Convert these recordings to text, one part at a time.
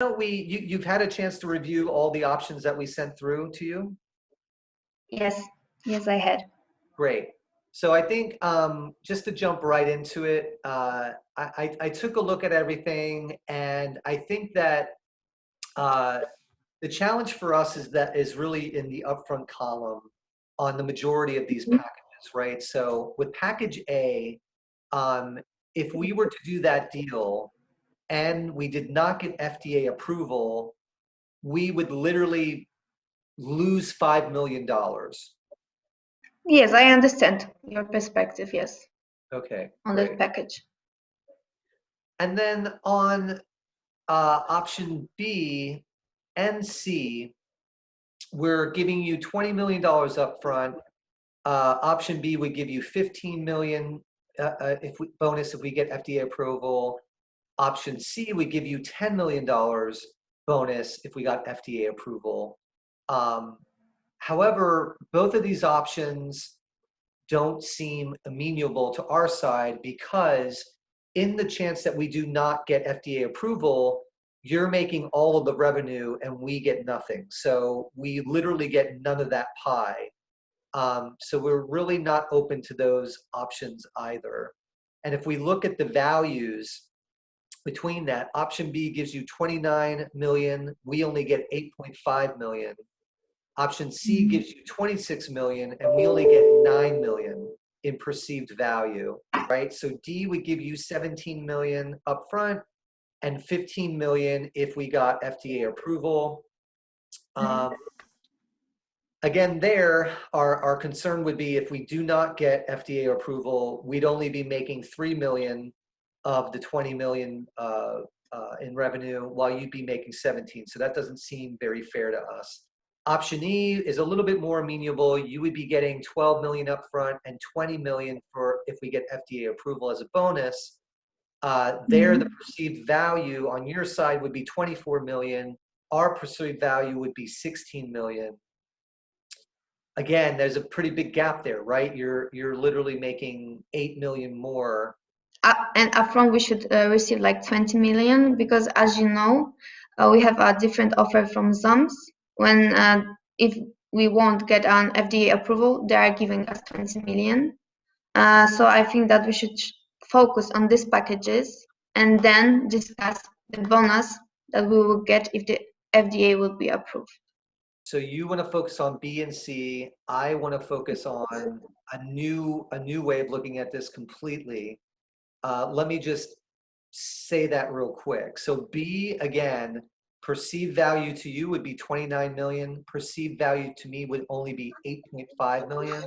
don't you've had a chance to review all the options that we sent through to you? Yes, I had. Great. So I think just to jump right into it, I took a look at everything, and I think that the challenge for us is really in the upfront column on the majority of these packages, right? So with package A, if we were to do that deal and we did not get FDA approval, we would literally lose $5 million. Yes, I understand your perspective, yes. Okay, on great. that package. And then on option B and C, we're giving you $20 million up front. Option B would give you $15 million bonus if we get FDA approval. Option C would give you $10 million bonus if we got FDA approval. However, both of these options don't seem amenable to our side, because in the chance that we do not get FDA approval, you're making all of the revenue and we get nothing. So we literally get none of that pie. So we're really not open to those options either. And if we look at the values between that, option B gives you 29 million. We only get 8.5 million. Option C gives you 26 million, and we only get 9 million in perceived value, right? So D would give you 17 million upfront and 15 million if we got FDA approval. Again, there, our concern would be if we do not get FDA approval, we'd only be making 3 million of the 20 million in revenue, while you'd be making 17. So that doesn't seem very fair to us. Option E is a little bit more amenable. You would be getting 12 million upfront and 20 million for if we get FDA approval as a bonus. There, the perceived value on your side would be 24 million. Our perceived value would be 16 million. Again, there's a pretty big gap there, right? You're literally making 8 million more. And upfront, we should receive like 20 million, because as you know, we have a different offer from ZOMS. When if we won't get an FDA approval, they are giving us 20 million. So I think that we should focus on these packages and then discuss the bonus that we will get if the FDA will be approved. So you want to focus on B and C. I want to focus on a new way of looking at this completely. Let me just say that real quick. So B, again, perceived value to you would be 29 million. Perceived value to me would only be 8.5 million.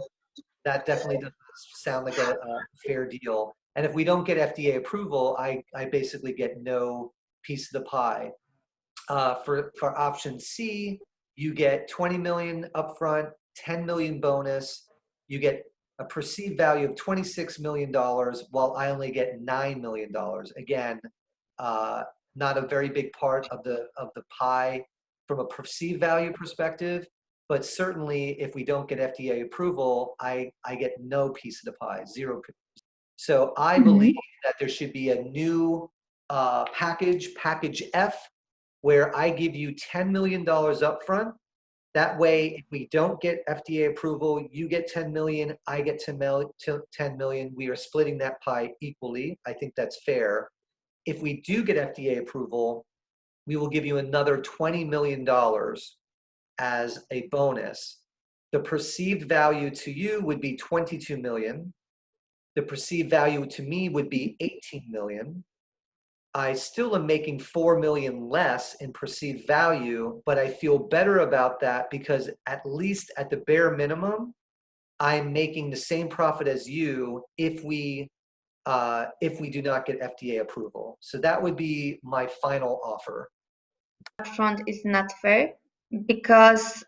That definitely doesn't sound like a fair deal. And if we don't get FDA approval, I basically get no piece of the pie. For option C, you get 20 million upfront, 10 million bonus. You get a perceived value of $26 million, while I only get $9 million. Again, not a very big part of the pie from a perceived value perspective, but certainly if we don't get FDA approval, I get no piece of the pie, 0%. So I believe that there should be a new package F, where I give you $10 million upfront. That way, if we don't get FDA approval, you get 10 million, I get 10 million. We are splitting that pie equally. I think that's fair. If we do get FDA approval, we will give you another $20 million as a bonus. The perceived value to you would be 22 million. The perceived value to me would be 18 million. I still am making 4 million less in perceived value, but I feel better about that because at least at the bare minimum, I'm making the same profit as you if we do not get FDA approval. So that would be my final offer. Upfront is not fair, because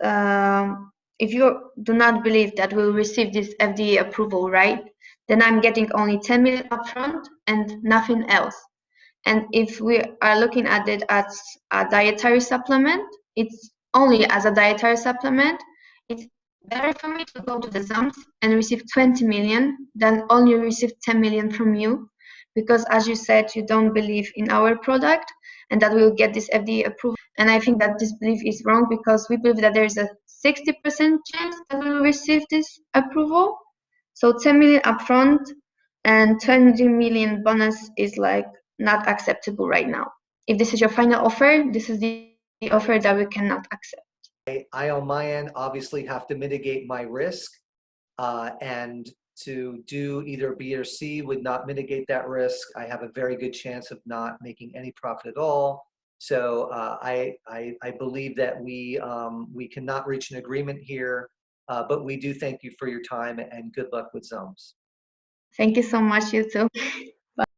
if you do not believe that we'll receive this FDA approval, right, then I'm getting only 10 million upfront and nothing else. And if we are looking at it as a dietary supplement, it's only as a dietary supplement. It's better for me to go to the ZOMS and receive 20 million than only receive 10 million from you, because as you said, you don't believe in our product, and that we will get this FDA approval. And I think that this belief is wrong, because we believe that there is a 60% chance that we will receive this approval. So 10 million upfront and 20 million bonus is like not acceptable right now. If this is your final offer, this is the offer that we cannot accept. I on my end obviously have to mitigate my risk, and to do either B or C would not mitigate that risk. I have a very good chance of not making any profit at all. So I believe that we cannot reach an agreement here, but we do thank you for your time and good luck with Zomes. Thank you so much, you too.